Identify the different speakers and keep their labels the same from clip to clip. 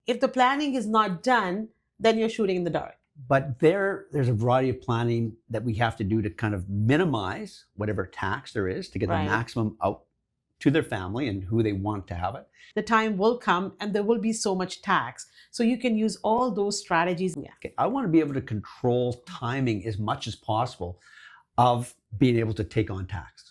Speaker 1: If the planning is not done, then you're shooting in the dark.
Speaker 2: But there's a variety of planning that we have to do to kind of minimize whatever tax there is to get
Speaker 1: Right.
Speaker 2: the maximum out to their family and who they want to have it.
Speaker 1: The time will come and there will be so much tax. So you can use all those strategies. Yeah.
Speaker 2: Okay, I want to be able to control timing as much as possible of being able to take on tax.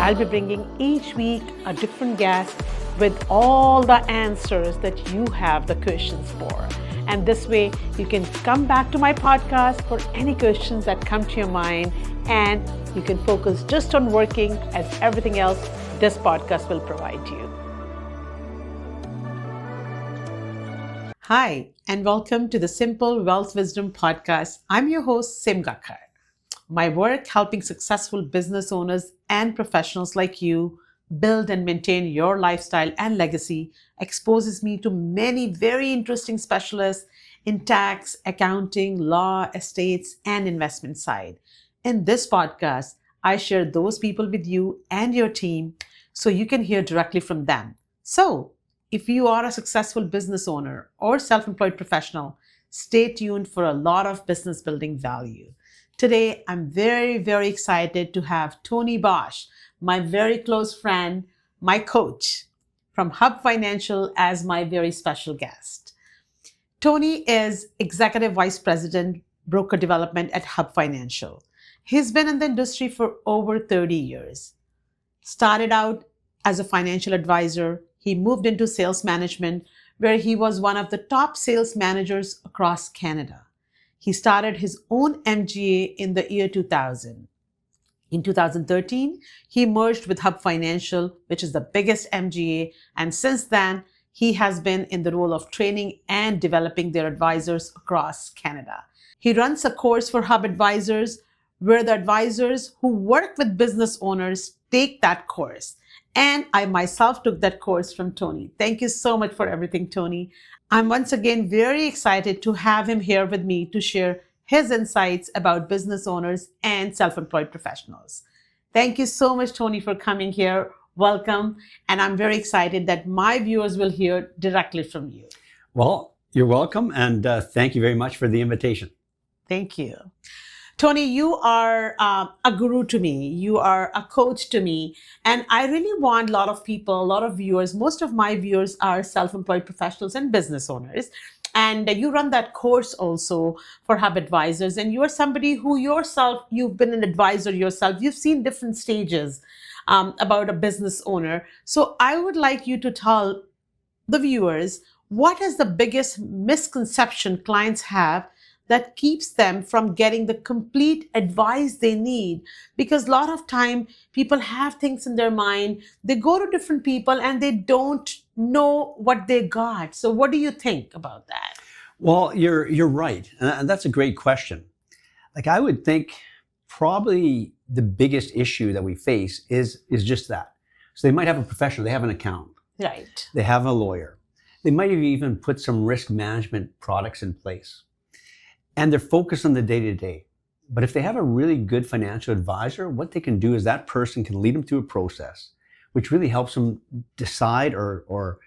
Speaker 1: I'll be bringing each week a different guest with all the answers that you have the questions for. And this way you can come back to my podcast for any questions that come to your mind, and you can focus just on working as everything else this podcast will provide you. Hi, and welcome to the Simple Wealth Wisdom Podcast. I'm your host, Gakhar. My work helping successful business owners and professionals like you build and maintain your lifestyle and legacy exposes me to many very interesting specialists in tax, accounting, law, estates, and investment side. In this podcast, I share those people with you and your team so you can hear directly from them. So, if you are a successful business owner or self-employed professional, stay tuned for a lot of business building value. Today, I'm very, very excited to have Tony Bosch, my very close friend, my coach from Hub Financial, as my very special guest. Tony is Executive Vice President, Broker Development at Hub Financial. He's been in the industry for over 30 years. Started out as a financial advisor. He moved into sales management, where he was one of the top sales managers across Canada. He started his own MGA in the year 2000. In 2013, he merged with Hub Financial, which is the biggest MGA, and since then, he has been in the role of training and developing their advisors across Canada. He runs a course for Hub advisors where the advisors who work with business owners take that course. And I myself took that course from Tony. Thank you so much for everything, Tony. I'm once again very excited to have him here with me to share his insights about business owners and self-employed professionals. Thank you so much, Tony, for coming here. Welcome. And I'm very excited that my viewers will hear directly from you.
Speaker 2: Well, you're welcome. And thank you very much for the invitation.
Speaker 1: Thank you. Tony, you are a guru to me. You are a coach to me. And I really want a lot of people, a lot of viewers, most of my viewers are self-employed professionals and business owners. And you run that course also for Hub Advisors. And you are somebody who yourself, you've been an advisor yourself. You've seen different stages about a business owner. So I would like you to tell the viewers, what is the biggest misconception clients have that keeps them from getting the complete advice they need? Because a lot of time people have things in their mind, they go to different people and they don't know what they got. So what do you think about that?
Speaker 2: Well, you're right. And that's a great question. Like, I would think probably the biggest issue that we face is just that. So they might have a professional, they have an accountant.
Speaker 1: Right.
Speaker 2: They have a lawyer. They might have even put some risk management products in place. And they're focused on the day-to-day. But if they have a really good financial advisor, what they can do is that person can lead them through a process, which really helps them decide or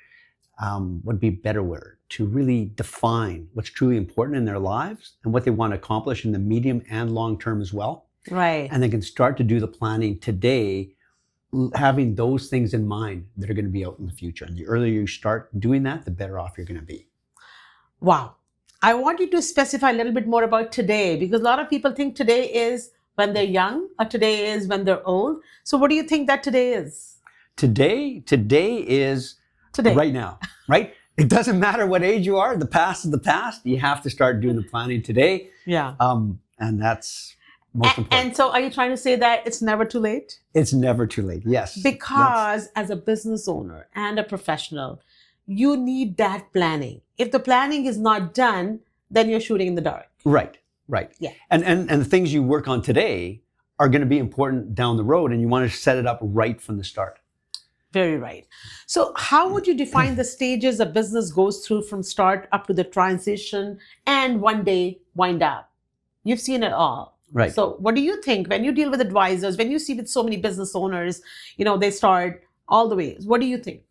Speaker 2: would be a better word, to really define what's truly important in their lives and what they want to accomplish in the medium and long term as well.
Speaker 1: Right.
Speaker 2: And they can start to do the planning today, having those things in mind that are going to be out in the future. And the earlier you start doing that, the better off you're going to be.
Speaker 1: Wow. I want you to specify a little bit more about today, because a lot of people think today is when they're young or today is when they're old. So what do you think that today is?
Speaker 2: Today is
Speaker 1: Today.
Speaker 2: Right now, right? It doesn't matter what age you are. The past is the past. You have to start doing the planning today.
Speaker 1: Yeah.
Speaker 2: And that's most important.
Speaker 1: And so are you trying to say that it's never too late?
Speaker 2: It's never too late. Yes.
Speaker 1: Because as a business owner and a professional, you need that planning. If the planning is not done, then you're shooting in the dark.
Speaker 2: Right.
Speaker 1: Yeah.
Speaker 2: And the things you work on today are going to be important down the road, and you want to set it up right from the start.
Speaker 1: Very right. So, how would you define the stages a business goes through from start up to the transition and one day wind up? You've seen it all.
Speaker 2: Right.
Speaker 1: So, what do you think when you deal with advisors, when you see with so many business owners, they start all the way? What do you think?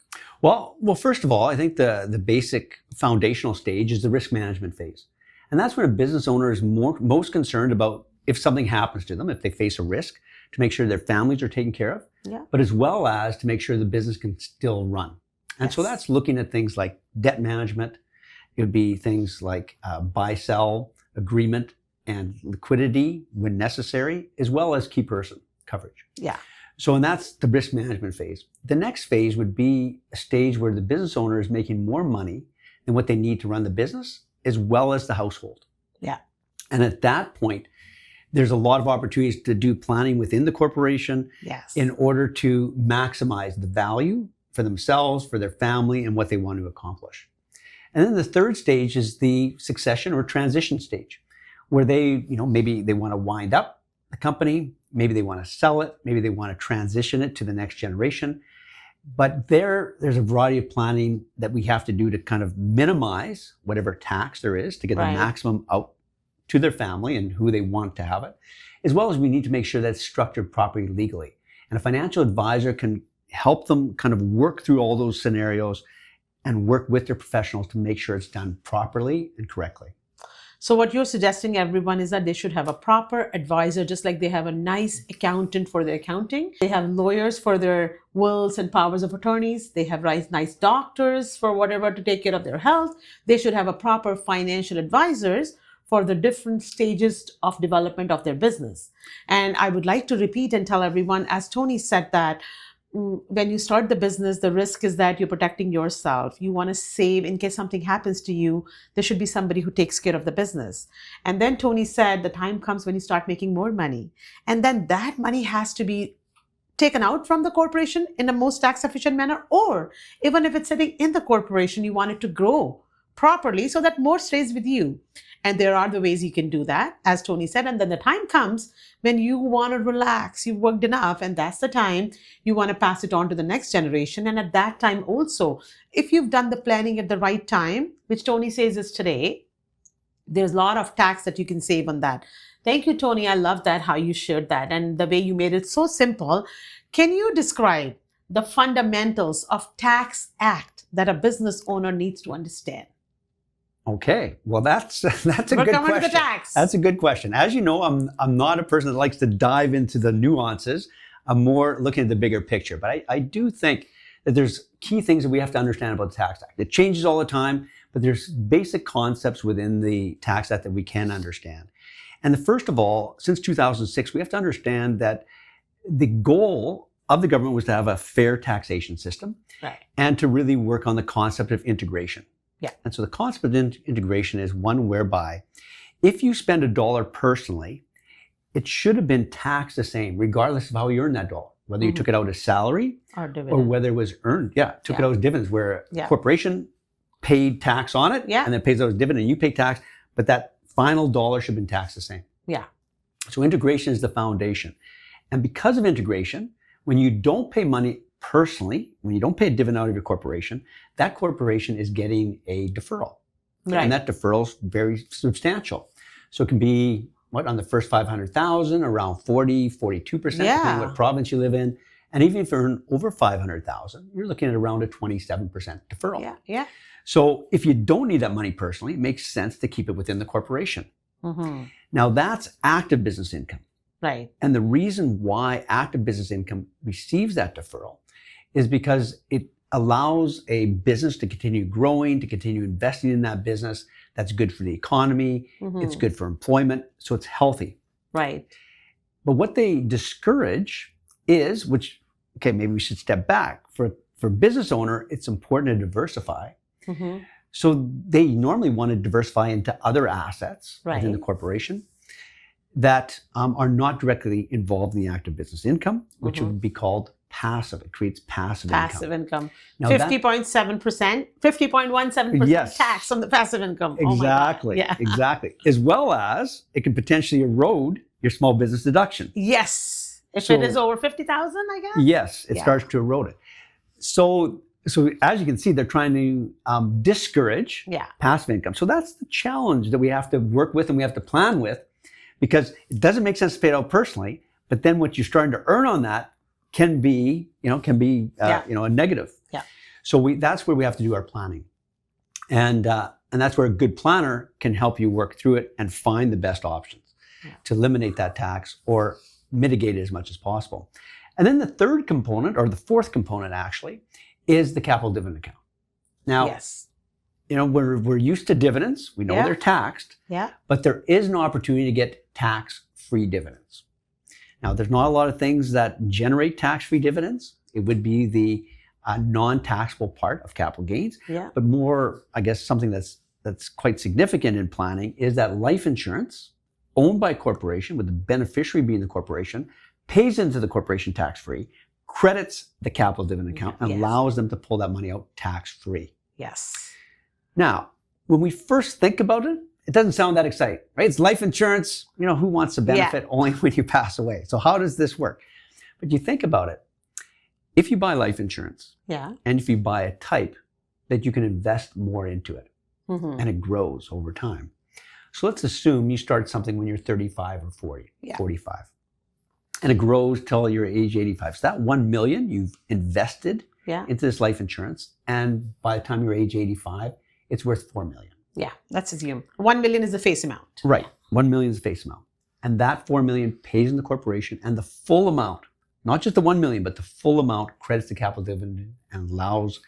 Speaker 2: Well, first of all, I think the basic foundational stage is the risk management phase. And that's when a business owner is most concerned about if something happens to them, if they face a risk, to make sure their families are taken care of, but as well as to make sure the business can still run. And so that's looking at things like debt management. It would be things like buy-sell agreement and liquidity when necessary, as well as key person coverage.
Speaker 1: Yeah.
Speaker 2: So, and that's the risk management phase. The next phase would be a stage where the business owner is making more money than what they need to run the business, as well as the household.
Speaker 1: Yeah.
Speaker 2: And at that point, there's a lot of opportunities to do planning within the corporation in order to maximize the value for themselves, for their family, and what they want to accomplish. And then the third stage is the succession or transition stage, where they, maybe they want to wind up the company, maybe they want to sell it, maybe they want to transition it to the next generation. But there's a variety of planning that we have to do to kind of minimize whatever tax there is to get the maximum out to their family and who they want to have it, as well as we need to make sure that it's structured properly legally. And a financial advisor can help them kind of work through all those scenarios and work with their professionals to make sure it's done properly and correctly.
Speaker 1: So what you're suggesting, everyone, is that they should have a proper advisor, just like they have a nice accountant for their accounting. They have lawyers for their wills and powers of attorneys. They have nice doctors for whatever to take care of their health. They should have a proper financial advisors for the different stages of development of their business. And I would like to repeat and tell everyone, as Tony said, that when you start the business, the risk is that you're protecting yourself. You want to save in case something happens to you. There should be somebody who takes care of the business. And then Tony said the time comes when you start making more money. And then that money has to be taken out from the corporation in the most tax efficient manner, or even if it's sitting in the corporation, you want it to grow properly so that more stays with you. And there are the ways you can do that, as Tony said. And then the time comes when you want to relax, you've worked enough, and that's the time you want to pass it on to the next generation. And at that time also, if you've done the planning at the right time, which Tony says is today, there's a lot of tax that you can save on that. Thank you, Tony. I love that, how you shared that and the way you made it so simple. Can you describe the fundamentals of Tax Act that a business owner needs to understand?
Speaker 2: Okay, well, that's a good question.
Speaker 1: To the tax.
Speaker 2: That's a good question. As you know, I'm not a person that likes to dive into the nuances. I'm more looking at the bigger picture. But I do think that there's key things that we have to understand about the Tax Act. It changes all the time, but there's basic concepts within the Tax Act that we can understand. And first of all, since 2006, we have to understand that the goal of the government was to have a fair taxation system and to really work on the concept of integration. Yeah. And so the concept of integration is one whereby if you spend $1 personally, it should have been taxed the same, regardless of how you earned that dollar, whether you took it out as salary or whether it was earned. Took it out as dividends, where a corporation paid tax on it and then pays out as dividend, and you pay tax, but that final dollar should have been taxed the same. Yeah. So integration is the foundation. And because of integration, when you don't pay money personally, when you don't pay a dividend out of your corporation, that corporation is getting a deferral. And that deferral is very substantial. So it can be, on the first 500,000, around 40, 42%, depending on what province you live in. And even if you earn over 500,000, you're looking at around a 27% deferral. So if you don't need that money personally, it makes sense to keep it within the corporation. Now that's active business income. And the reason why active business income receives that deferral is because it allows a business to continue growing, to continue investing in that business. That's good for the economy. It's good for employment. So it's healthy. But what they discourage is, maybe we should step back. For business owner, it's important to diversify. So they normally want to diversify into other assets within the corporation that are not directly involved in the active business income, which would be called passive. It creates passive income. Now
Speaker 1: 50.7%, 50.17% tax on the passive income.
Speaker 2: Exactly. Exactly. As well as it can potentially erode your small business deduction.
Speaker 1: Yes. If it is over 50,000, I guess?
Speaker 2: Yes, it starts to erode it. So as you can see, they're trying to discourage
Speaker 1: Yeah.
Speaker 2: passive income. So that's the challenge that we have to work with and we have to plan with, because it doesn't make sense to pay it out personally, but then what you're starting to earn on that can be a negative.
Speaker 1: Yeah.
Speaker 2: So that's where we have to do our planning. And that's where a good planner can help you work through it and find the best options to eliminate that tax or mitigate it as much as possible. And then the third component, or the fourth component actually, is the capital dividend account. Now,
Speaker 1: Yes.
Speaker 2: we're used to dividends. We know they're taxed, but there is an opportunity to get tax-free dividends. Now, there's not a lot of things that generate tax-free dividends. It would be the non-taxable part of capital gains, but more, I guess, something that's quite significant in planning is that life insurance owned by a corporation, with the beneficiary being the corporation, pays into the corporation tax-free, credits the capital dividend account, and allows them to pull that money out tax-free.
Speaker 1: Yes.
Speaker 2: Now, when we first think about it, it doesn't sound that exciting, right? It's life insurance. Who wants to benefit only when you pass away? So how does this work? But you think about it. If you buy life insurance, and if you buy a type that you can invest more into it, and it grows over time. So let's assume you start something when you're 35 or 40, 45. And it grows till you're age 85. So that 1 million you've invested into this life insurance, and by the time you're age 85, it's worth 4 million.
Speaker 1: Yeah, let's assume 1 million is the face amount.
Speaker 2: Right, 1 million is the face amount. And that 4 million pays in the corporation, and the full amount, not just the 1 million, but the full amount credits the capital dividend and allows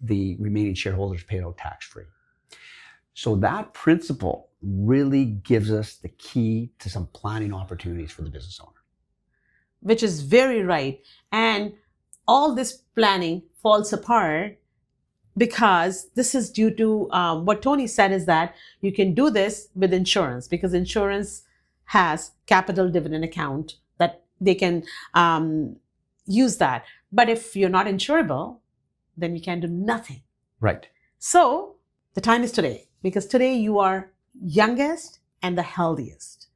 Speaker 2: the remaining shareholders to pay it out tax-free. So that principle really gives us the key to some planning opportunities for the business owner.
Speaker 1: Which is very right. And all this planning falls apart because this is due to what Tony said, is that you can do this with insurance, because insurance has capital dividend account that they can use that. But if you're not insurable, then you can do nothing.
Speaker 2: Right.
Speaker 1: So the time is today, because today you are youngest and the healthiest.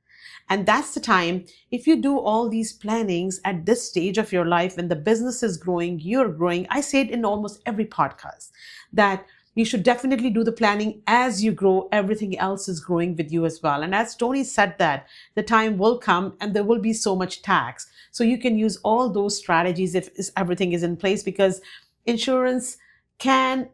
Speaker 1: And that's the time, if you do all these plannings at this stage of your life, when the business is growing, you're growing. I say it in almost every podcast that you should definitely do the planning as you grow. Everything else is growing with you as well. And as Tony said, that the time will come and there will be so much tax. So you can use all those strategies if everything is in place, because insurance can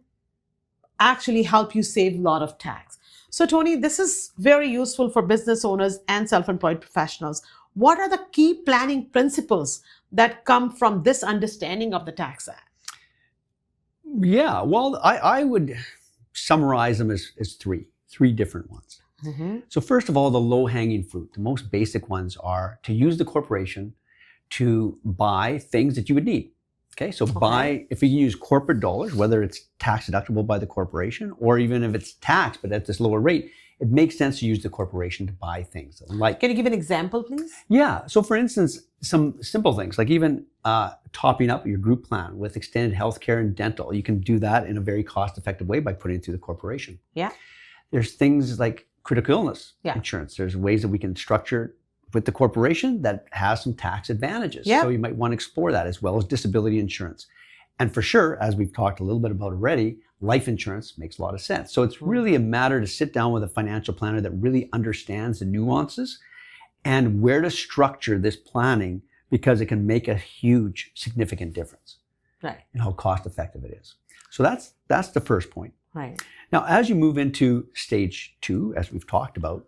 Speaker 1: actually help you save a lot of tax. So Tony, this is very useful for business owners and self-employed professionals. What are the key planning principles that come from this understanding of the Tax Act?
Speaker 2: Yeah, well, I would summarize them as three different ones.
Speaker 1: Mm-hmm.
Speaker 2: So first of all, the low-hanging fruit, the most basic ones are to use the corporation to buy things that you would need. Okay, so buy, if you can use corporate dollars, whether it's tax deductible by the corporation, or even if it's taxed but at this lower rate, it makes sense to use the corporation to buy things. Like,
Speaker 1: can you give an example, please?
Speaker 2: Yeah, so for instance, some simple things, like even topping up your group plan with extended healthcare and dental. You can do that in a very cost-effective way by putting it through the corporation.
Speaker 1: Yeah.
Speaker 2: There's things like critical illness insurance. There's ways that we can structure with the corporation that has some tax advantages. So you might want to explore that, as well as disability insurance. And for sure, as we've talked a little bit about already, life insurance makes a lot of sense. So it's really a matter to sit down with a financial planner that really understands the nuances and where to structure this planning, because it can make a huge, significant difference in how cost effective it is. So that's the first point.
Speaker 1: Right.
Speaker 2: Now, as you move into stage 2, as we've talked about,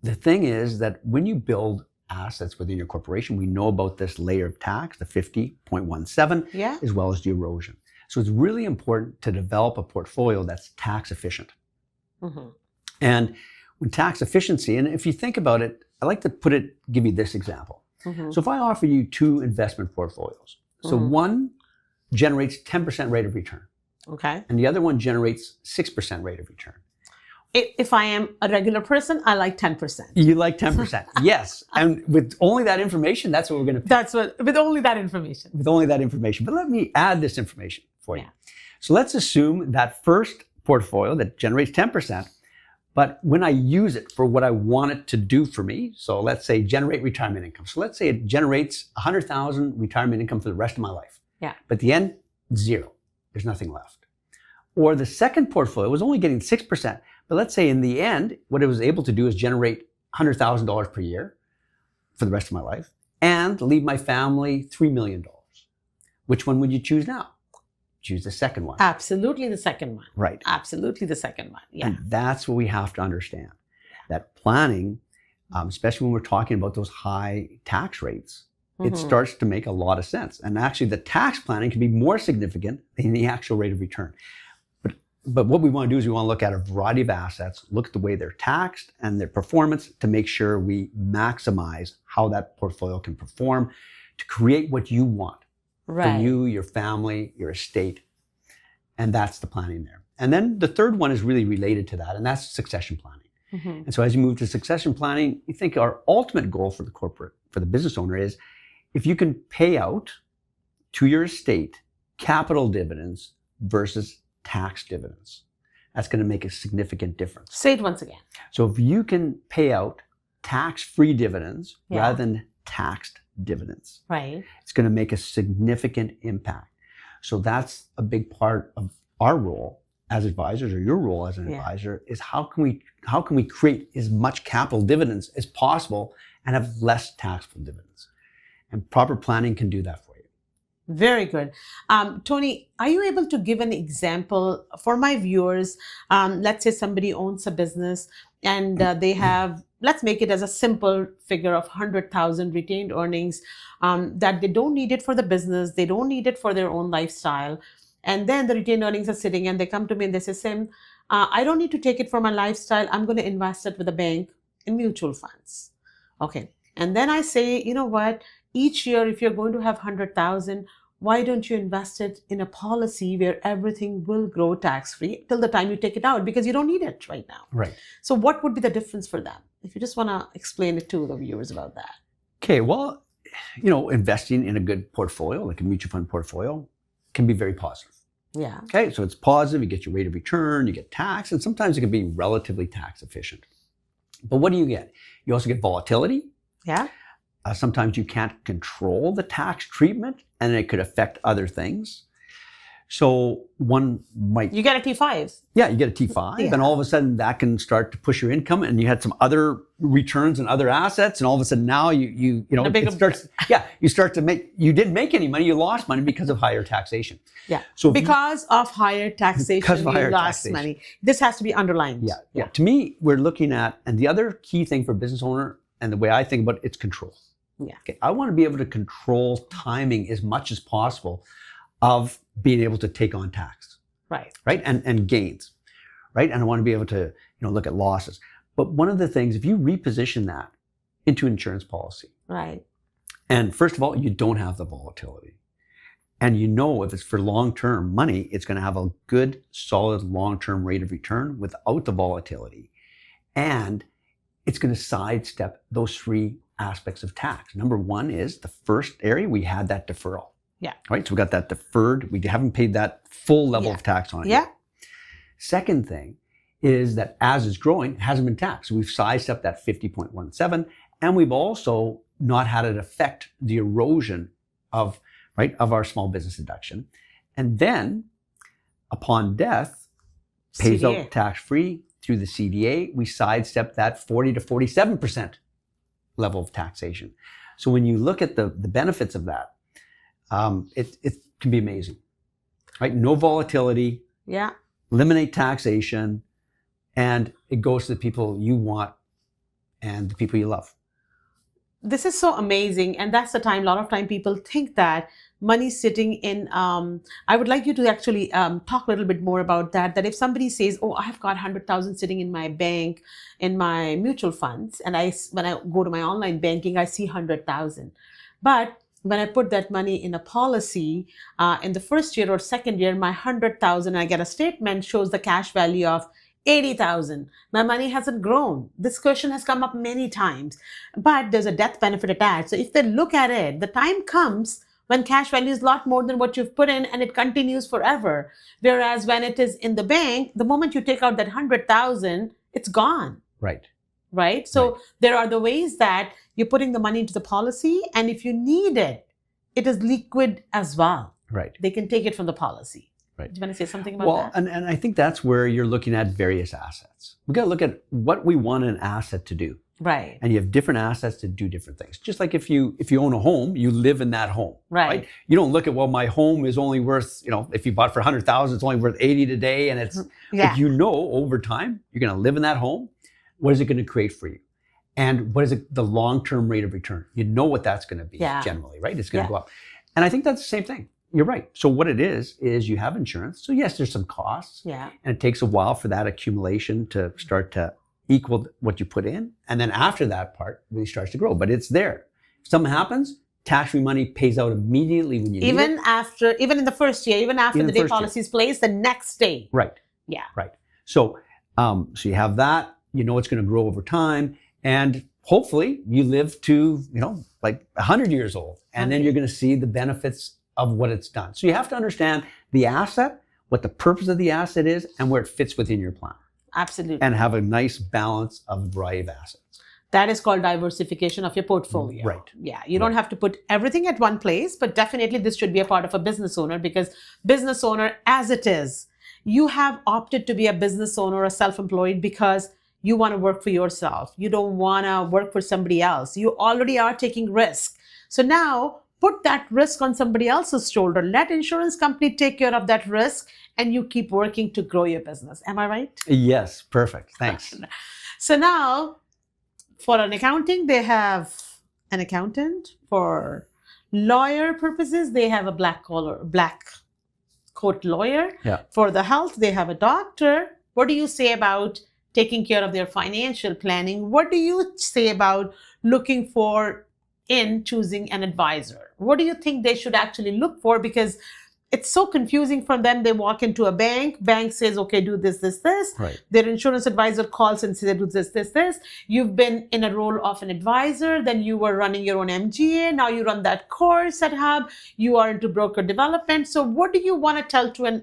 Speaker 2: the thing is that when you build assets within your corporation, we know about this layer of tax, the 50.17, as well as the erosion. So it's really important to develop a portfolio that's tax efficient.
Speaker 1: Mm-hmm.
Speaker 2: And when tax efficiency, and if you think about it, I like to give you this example.
Speaker 1: Mm-hmm.
Speaker 2: So if I offer you 2 investment portfolios, so one generates 10% rate of return.
Speaker 1: Okay.
Speaker 2: And the other one generates 6% rate of return.
Speaker 1: If I am a regular person, I like 10%.
Speaker 2: You like 10%. Yes. And with only that information, that's what we're going to pick.
Speaker 1: That's what, with only that information.
Speaker 2: With only that information. But let me add this information for you. So let's assume that first portfolio that generates 10%, but when I use it for what I want it to do for me, so let's say generate retirement income. So let's say it generates $100,000 retirement income for the rest of my life.
Speaker 1: Yeah.
Speaker 2: But at the end, zero. There's nothing left. Or the second portfolio was only getting 6%. But let's say in the end, what it was able to do is generate $100,000 per year for the rest of my life and leave my family $3 million. Which one would you choose now? Choose the second one.
Speaker 1: Absolutely the second one.
Speaker 2: Right.
Speaker 1: Absolutely the second one. Yeah.
Speaker 2: And that's what we have to understand. That planning, especially when we're talking about those high tax rates, it starts to make a lot of sense. And actually the tax planning can be more significant than the actual rate of return. But what we want to do is we want to look at a variety of assets, look at the way they're taxed and their performance to make sure we maximize how that portfolio can perform to create what you want for you, your family, your estate. And that's the planning there. And then the third one is really related to that, and that's succession planning. And so as you move to succession planning, you think our ultimate goal for the business owner is if you can pay out to your estate capital dividends versus tax dividends, that's going to make a significant difference.
Speaker 1: Say it once again.
Speaker 2: So if you can pay out tax-free dividends rather than taxed dividends, it's going to make a significant impact. So that's a big part of our role as advisors, or your role as an advisor, is how can we create as much capital dividends as possible and have less taxable dividends? And proper planning can do that for you.
Speaker 1: Very good. Tony, are you able to give an example for my viewers? Let's say somebody owns a business and they have, let's make it as a simple figure of 100,000 retained earnings, that they don't need it for the business, they don't need it for their own lifestyle. And then the retained earnings are sitting and they come to me and they say, Sim, I don't need to take it for my lifestyle. I'm going to invest it with a bank in mutual funds. Okay. And then I say, you know what? Each year, if you're going to have 100,000, why don't you invest it in a policy where everything will grow tax-free till the time you take it out, because you don't need it right now.
Speaker 2: Right.
Speaker 1: So what would be the difference for them? If you just want to explain it to the viewers about that.
Speaker 2: Okay. Well, investing in a good portfolio, like a mutual fund portfolio, can be very positive.
Speaker 1: Yeah.
Speaker 2: Okay. So it's positive. You get your rate of return, you get tax, and sometimes it can be relatively tax efficient. But what do you get? You also get volatility.
Speaker 1: Yeah.
Speaker 2: Sometimes you can't control the tax treatment and it could affect other things. So one might...
Speaker 1: You get a T5.
Speaker 2: Yeah, you get a T5 and all of a sudden that can start to push your income, and you had some other returns and other assets, and all of a sudden now you didn't make any money, you lost money because of higher taxation.
Speaker 1: Yeah. So because of higher taxation, you lost money. This has to be underlined.
Speaker 2: Yeah. To me, we're looking at, and the other key thing for a business owner, and the way I think about it, it's control.
Speaker 1: Yeah.
Speaker 2: Okay. I want to be able to control timing as much as possible of being able to take on tax.
Speaker 1: Right.
Speaker 2: And gains. Right. And I want to be able to, look at losses. But one of the things, if you reposition that into insurance policy.
Speaker 1: Right.
Speaker 2: And first of all, you don't have the volatility. And if it's for long-term money, it's going to have a good, solid, long-term rate of return without the volatility. And it's going to sidestep those three aspects of tax. Number one is the first area, we had that deferral.
Speaker 1: Yeah.
Speaker 2: Right. So we got that deferred. We haven't paid that full level of tax on it.
Speaker 1: Yeah.
Speaker 2: Yet. Second thing is that as it's growing, it hasn't been taxed. So we've sized up that 50.17, and we've also not had it affect the erosion of our small business deduction. And then upon death, pays
Speaker 1: CDA.
Speaker 2: out tax-free through the CDA. We sidestep that 40 to 47% level of taxation. So when you look at the benefits of that, it can be amazing, right? No volatility.
Speaker 1: Yeah.
Speaker 2: Eliminate taxation, and it goes to the people you want and the people you love.
Speaker 1: This is so amazing. And that's the time, a lot of time people think that money sitting in, I would like you to actually talk a little bit more about that if somebody says, oh, I've got 100,000 sitting in my bank, in my mutual funds, and when I go to my online banking, I see 100,000. But when I put that money in a policy, in the first year or second year, my 100,000, I get a statement, shows the cash value of 80,000. My money hasn't grown. This question has come up many times, but there's a death benefit attached. So if they look at it, the time comes when cash value is a lot more than what you've put in, and it continues forever. Whereas when it is in the bank, the moment you take out that 100,000, it's gone. Right? So there are the ways that you're putting the money into the policy, and if you need it, it is liquid as well.
Speaker 2: Right.
Speaker 1: They can take it from the policy.
Speaker 2: Right.
Speaker 1: Do you want to say something about
Speaker 2: Well,
Speaker 1: that?
Speaker 2: and I think that's where you're looking at various assets. We got to look at what we want an asset to do.
Speaker 1: Right.
Speaker 2: And you have different assets to do different things. Just like if you own a home, you live in that home.
Speaker 1: Right.
Speaker 2: You don't look at, well, my home is only worth, if you bought it for 100,000, it's only worth 80 today. And it's,
Speaker 1: Yeah.
Speaker 2: over time, you're going to live in that home. What is it going to create for you? And what is the long-term rate of return? You know what that's going to be generally, right? It's going to go up. And I think that's the same thing. You're right. So what it is you have insurance. So yes, there's some costs.
Speaker 1: Yeah.
Speaker 2: And it takes a while for that accumulation to start to equal what you put in. And then after that part really starts to grow. But it's there. If something happens, tax-free money pays out immediately when you need it.
Speaker 1: Even in the first year, even after the day policy is placed, the next day.
Speaker 2: Right.
Speaker 1: Yeah.
Speaker 2: Right. So you have that. You know it's going to grow over time. And hopefully you live to, like 100 years old. And then you're going to see the benefits of what it's done. So you have to understand the asset, what the purpose of the asset is, and where it fits within your plan.
Speaker 1: Absolutely.
Speaker 2: And have a nice balance of a variety of assets.
Speaker 1: That is called diversification of your portfolio.
Speaker 2: Right.
Speaker 1: Yeah. You don't have to put everything at one place, but definitely this should be a part of a business owner, because business owner, as it is, you have opted to be a business owner or self-employed because you want to work for yourself. You don't want to work for somebody else. You already are taking risk. So now put that risk on somebody else's shoulder. Let insurance company take care of that risk, and you keep working to grow your business. Am I right?
Speaker 2: Yes, perfect. Thanks.
Speaker 1: So now, for an accounting, they have an accountant. For lawyer purposes, they have a black coat lawyer.
Speaker 2: Yeah.
Speaker 1: For the health, they have a doctor. What do you say about taking care of their financial planning? What do you say about looking for in choosing an advisor? What do you think they should actually look for? Because it's so confusing for them. They walk into a bank says, okay, do this, this, this.
Speaker 2: Right.
Speaker 1: Their insurance advisor calls and says, do this, this, this. You've been in a role of an advisor, then you were running your own MGA, now you run that course at Hub, you are into broker development. So what do you want to tell to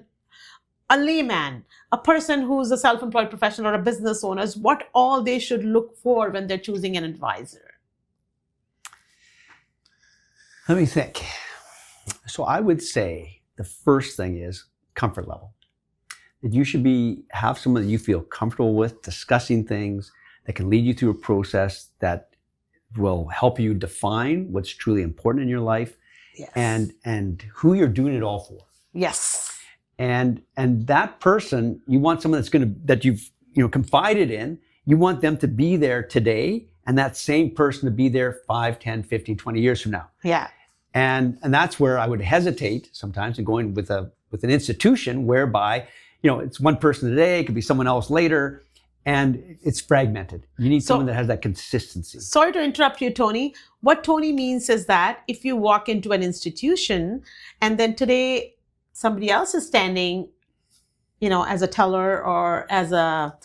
Speaker 1: a layman, a person who's a self-employed professional or a business owner, what all they should look for when they're choosing an advisor?
Speaker 2: Let me think. So I would say the first thing is comfort level. That you should have someone that you feel comfortable with discussing things that can lead you through a process that will help you define what's truly important in your life.
Speaker 1: Yes.
Speaker 2: and who you're doing it all for.
Speaker 1: Yes.
Speaker 2: And that person, you want someone that you've confided in. You want them to be there today, and that same person to be there 5, 10, 15, 20 years from now.
Speaker 1: Yeah.
Speaker 2: And that's where I would hesitate sometimes in going with an institution whereby, it's one person today, it could be someone else later, and it's fragmented. You need someone that has that consistency.
Speaker 1: Sorry to interrupt you, Tony. What Tony means is that if you walk into an institution and then today somebody else is standing, as a teller or as a,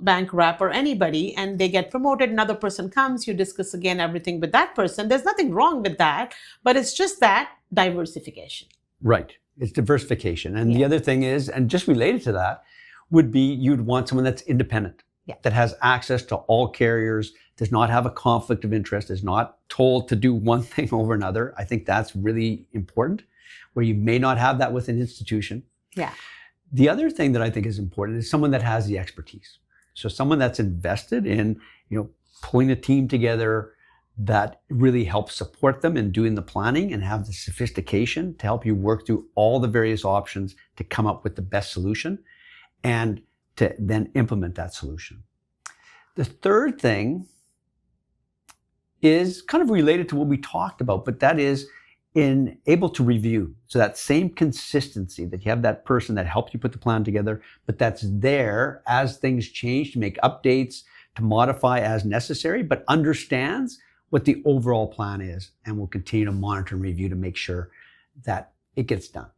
Speaker 1: bank rep or anybody, and they get promoted, another person comes, you discuss again everything with that person. There's nothing wrong with that, but it's just that diversification.
Speaker 2: Right. It's diversification. And the other thing is, and just related to that, would be you'd want someone that's independent, that has access to all carriers, does not have a conflict of interest, is not told to do one thing over another. I think that's really important, where you may not have that with an institution.
Speaker 1: Yeah.
Speaker 2: The other thing that I think is important is someone that has the expertise. So someone that's invested in, pulling a team together that really helps support them in doing the planning and have the sophistication to help you work through all the various options to come up with the best solution and to then implement that solution. The third thing is kind of related to what we talked about, but that is able to review. So that same consistency, that you have that person that helps you put the plan together, but that's there as things change, to make updates, to modify as necessary, but understands what the overall plan is and will continue to monitor and review to make sure that it gets done.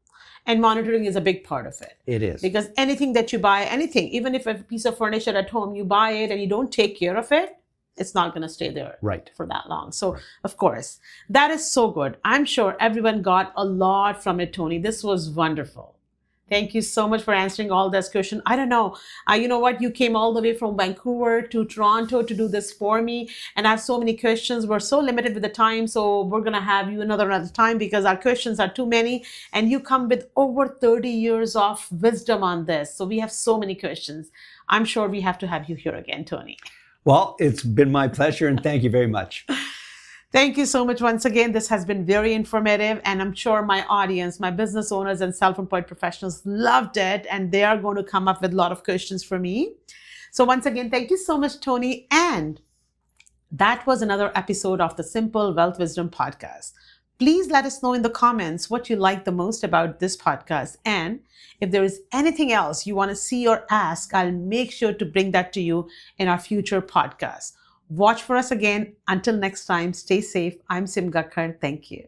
Speaker 1: And monitoring is a big part of it.
Speaker 2: It is.
Speaker 1: Because anything that you buy, even if a piece of furniture at home, you buy it and you don't take care of it, it's not going to stay there for that long. So, of course, that is so good. I'm sure everyone got a lot from it, Tony. This was wonderful. Thank you so much for answering all those questions. I don't know. You know what? You came all the way from Vancouver to Toronto to do this for me. And I have so many questions. We're so limited with the time. So we're going to have you another time because our questions are too many. And you come with over 30 years of wisdom on this. So we have so many questions. I'm sure we have to have you here again, Tony.
Speaker 2: Well, it's been my pleasure, and thank you very much.
Speaker 1: Thank you so much once again. This has been very informative, and I'm sure my audience, my business owners and self-employed professionals loved it, and they are going to come up with a lot of questions for me. So once again, thank you so much, Tony. And that was another episode of the Simple Wealth Wisdom podcast. Please let us know in the comments what you like the most about this podcast. And if there is anything else you want to see or ask, I'll make sure to bring that to you in our future podcasts. Watch for us again. Until next time, stay safe. I'm Sim Gakhar. Thank you.